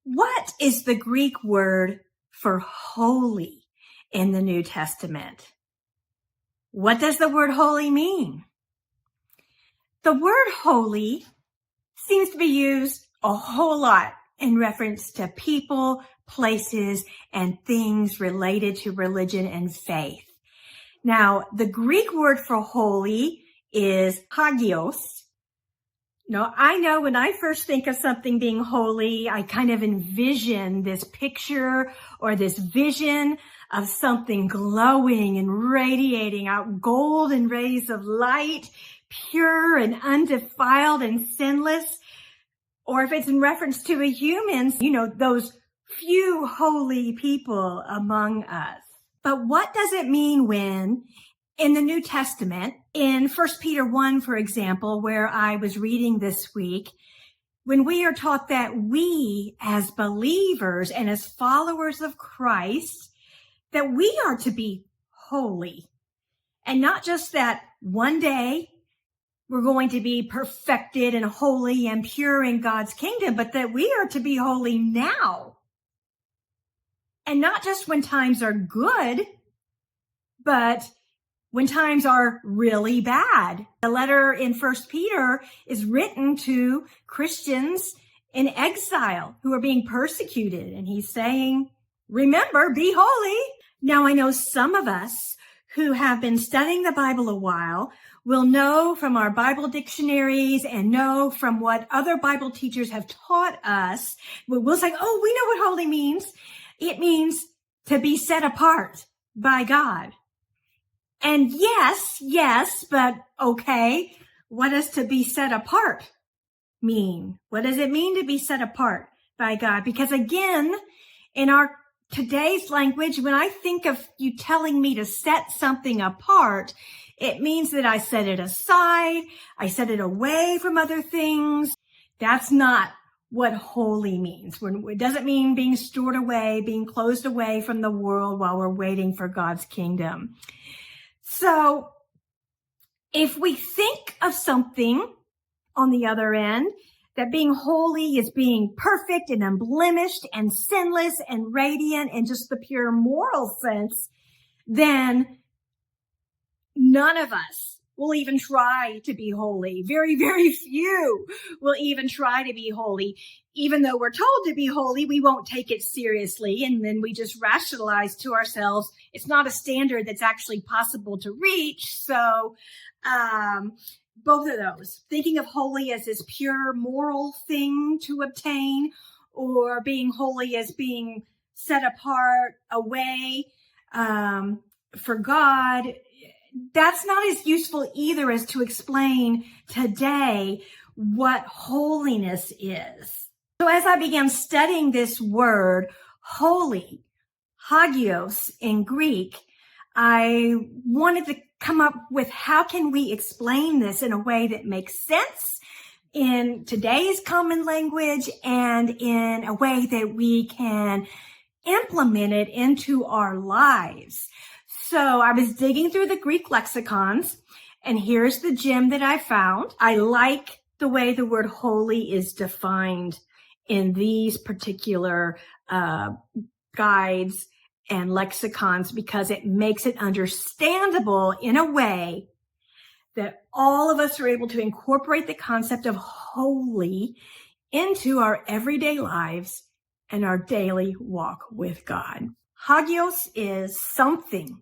What is the Greek word for holy in the New Testament? What does the word holy mean? The word holy seems to be used a whole lot in reference to people, places, and things related to religion and faith. Now, the Greek word for holy is hagios. Now, I know when I first think of something being holy, I kind of envision this picture or this vision of something glowing and radiating out golden rays of light, pure and undefiled and sinless. Or if it's in reference to a human, those few holy people among us. But what does it mean when in the New Testament, in 1 Peter 1, for example, where I was reading this week, when we are taught that we as believers and as followers of Christ, that we are to be holy. And not just that one day we're going to be perfected and holy and pure in God's kingdom, but that we are to be holy now. And not just when times are good, but when times are really bad. The letter in 1 Peter is written to Christians in exile who are being persecuted. And he's saying, remember, be holy. Now, I know some of us who have been studying the Bible a while will know from our Bible dictionaries and know from what other Bible teachers have taught us. We'll say, oh, we know what holy means. It means to be set apart by God. And yes, but okay, what does to be set apart mean? What does it mean to be set apart by God? Because again, in our today's language, when I think of you telling me to set something apart, it means that I set it aside, I set it away from other things. That's not what holy means. It doesn't mean being stored away, being closed away from the world while we're waiting for God's kingdom. So if we think of something on the other end, that being holy is being perfect and unblemished and sinless and radiant in just the pure moral sense, then none of us will even try to be holy. Very, very few will even try to be holy. Even though we're told to be holy, we won't take it seriously. And then we just rationalize to ourselves, it's not a standard that's actually possible to reach. So, both of those, thinking of holy as this pure moral thing to obtain, or being holy as being set apart away, for God, that's not as useful either as to explain today what holiness is. So as I began studying this word, holy, hagios in Greek, I wanted to come up with how can we explain this in a way that makes sense in today's common language and in a way that we can implement it into our lives. So I was digging through the Greek lexicons, and here's the gem that I found. I like the way the word holy is defined in these particular guides and lexicons because it makes it understandable in a way that all of us are able to incorporate the concept of holy into our everyday lives and our daily walk with God. Hagios is something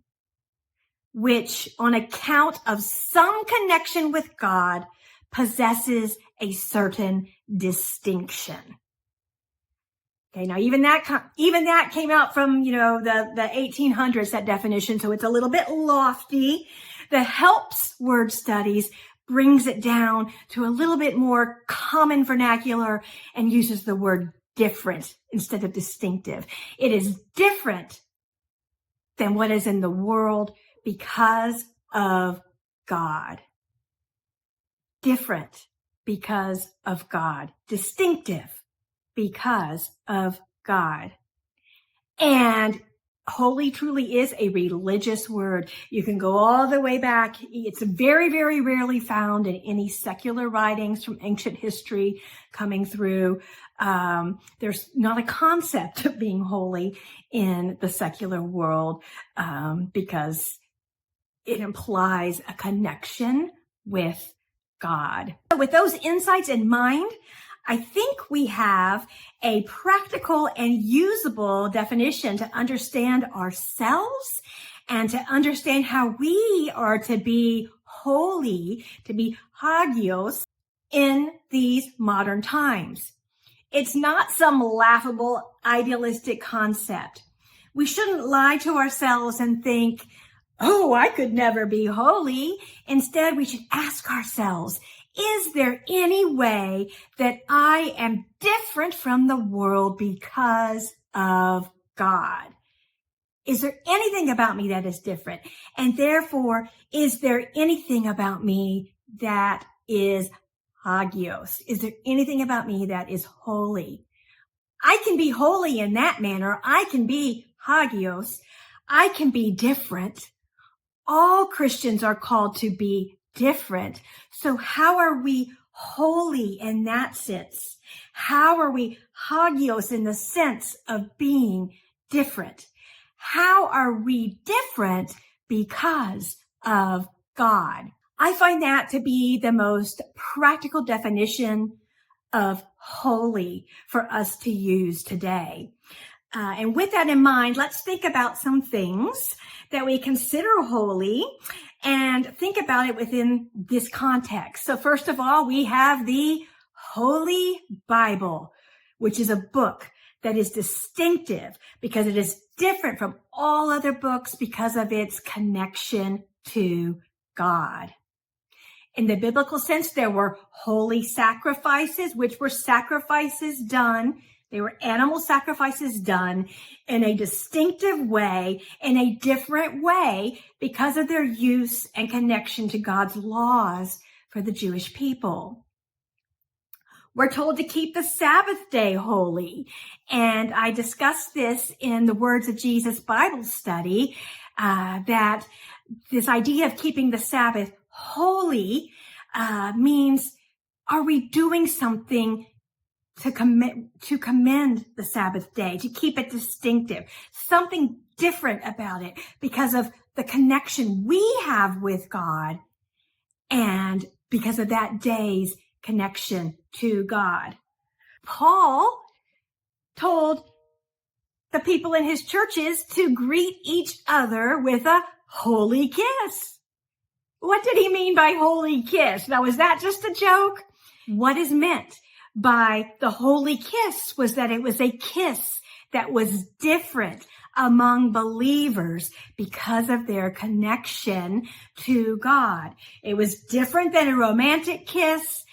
which, on account of some connection with God, possesses a certain distinction. Okay, now even that came out from, the 1800s, that definition, so it's a little bit lofty. The Helps Word Studies brings it down to a little bit more common vernacular and uses the word different instead of distinctive. It is different than what is in the world because of God. Different because of God. Distinctive because of God. And Holy truly is a religious word. You can go all the way back. It's very, very rarely found in any secular writings from ancient history coming through. There's not a concept of being holy in the secular world, because it implies a connection with God. So with those insights in mind, I think we have a practical and usable definition to understand ourselves and to understand how we are to be holy, to be hagios in these modern times. It's not some laughable, idealistic concept. We shouldn't lie to ourselves and think, oh, I could never be holy. Instead, we should ask ourselves, is there any way that I am different from the world because of God? Is there anything about me that is different? And therefore, is there anything about me that is hagios? Is there anything about me that is holy? I can be holy in that manner. I can be hagios. I can be different. All Christians are called to be different. So how are we holy in that sense? How are we hagios in the sense of being different? How are we different because of God? I find that to be the most practical definition of holy for us to use today. And with that in mind, let's think about some things that we consider holy and think about it within this context. So first of all, we have the Holy Bible, which is a book that is distinctive because it is different from all other books because of its connection to God. In the biblical sense, there were holy sacrifices, which were sacrifices done. They were animal sacrifices done in a distinctive way, in a different way, because of their use and connection to God's laws for the Jewish people. We're told to keep the Sabbath day holy. And I discussed this in the Words of Jesus Bible study, that this idea of keeping the Sabbath holy means, are we doing something to commend the Sabbath day, to keep it distinctive, something different about it because of the connection we have with God and because of that day's connection to God. Paul told the people in his churches to greet each other with a holy kiss. What did he mean by holy kiss? Now, is that just a joke? What is meant by the holy kiss was that it was a kiss that was different among believers because of their connection to God. It was different than a romantic kiss.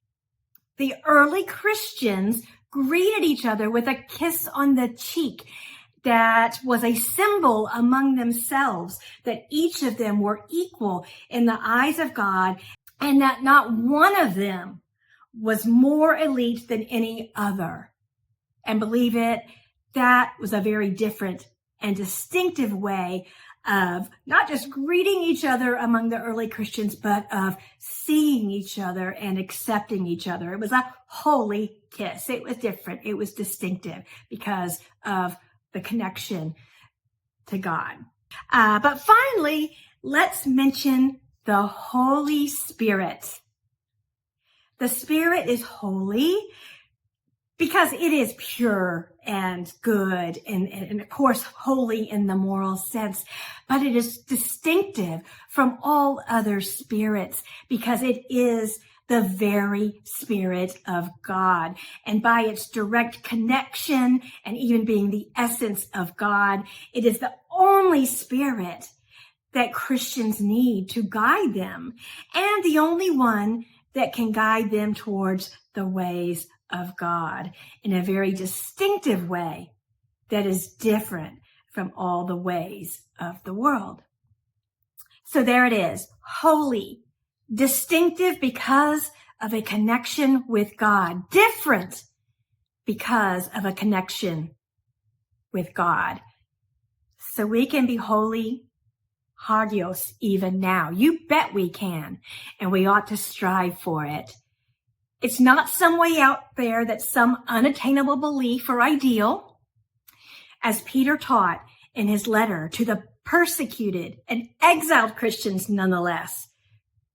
The early Christians greeted each other with a kiss on the cheek that was a symbol among themselves that each of them were equal in the eyes of God and that not one of them was more elite than any other. And believe it, that was a very different and distinctive way of not just greeting each other among the early Christians, but of seeing each other and accepting each other. It was a holy kiss. It was different. It was distinctive because of the connection to God. But finally, let's mention the Holy Spirit. The Spirit is holy because it is pure and good and of course holy in the moral sense, but it is distinctive from all other spirits because it is the very Spirit of God. And by its direct connection and even being the essence of God, it is the only Spirit that Christians need to guide them and the only one that can guide them towards the ways of God in a very distinctive way that is different from all the ways of the world. So there it is, holy, distinctive because of a connection with God, different because of a connection with God. so we can be holy, Hagios, even now. You bet we can, and we ought to strive for it. It's not some way out there that's some unattainable belief or ideal. As Peter taught in his letter to the persecuted and exiled Christians nonetheless,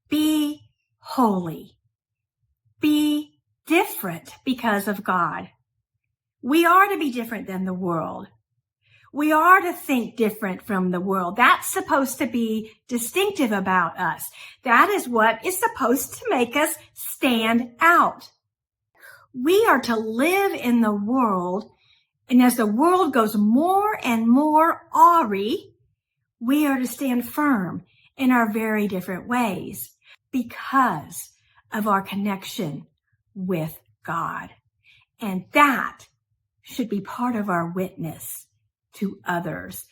be holy. Be different because of God. We are to be different than the world. We are to think different from the world. That's supposed to be distinctive about us. That is what is supposed to make us stand out. We are to live in the world, and as the world goes more and more awry, we are to stand firm in our very different ways because of our connection with God. And that should be part of our witness to others.